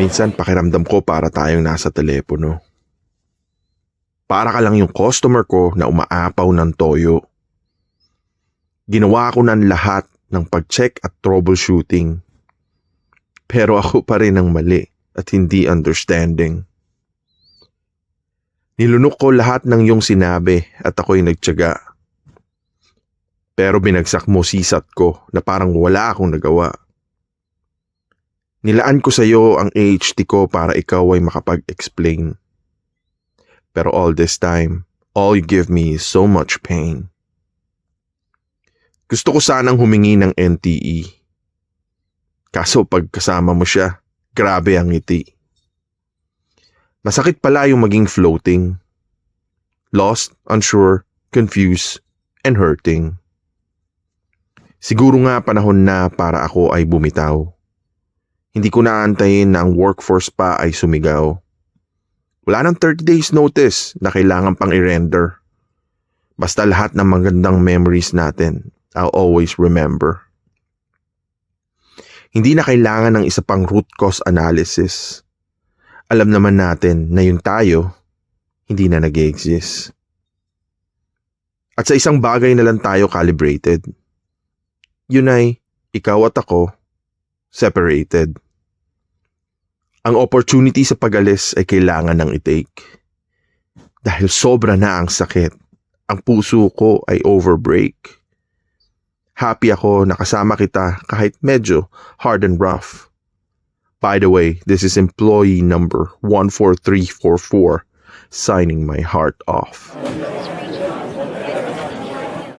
Minsan pakiramdam ko para tayong nasa telepono. Para ka lang yung customer ko na umaapaw ng toyo. Ginawa ko ng lahat ng pag-check at troubleshooting. Pero ako pa rin ang mali at hindi understanding. Nilunok ko lahat ng iyong sinabi at ako'y nagtiyaga. Pero binagsak mo sisat ko na parang wala akong nagawa. Nilaan ko sa iyo ang AHT ko para ikaw ay makapag-explain. Pero all this time, all you give me is so much pain. Gusto ko sanang humingi ng NTE. Kaso pag kasama mo siya, grabe ang ngiti. Masakit pala yung maging floating. Lost, unsure, confused, and hurting. Siguro nga panahon na para ako ay bumitaw. Hindi ko naantayin na ang workforce pa ay sumigaw. Wala nang 30 days notice na kailangan pang i-render. Basta lahat ng magandang memories natin, I'll always remember. Hindi na kailangan ng isa pang root cause analysis. Alam naman natin na yung tayo, hindi na nag-exist. At sa isang bagay na lang tayo calibrated. Yun ay, ikaw at ako, separated. Ang opportunity sa pag-alis ay kailangan ng i-take. Dahil sobra na ang sakit, ang puso ko ay overbreak. Happy ako nakasama kita kahit medyo hard and rough. By the way, this is employee number 14344 signing my heart off.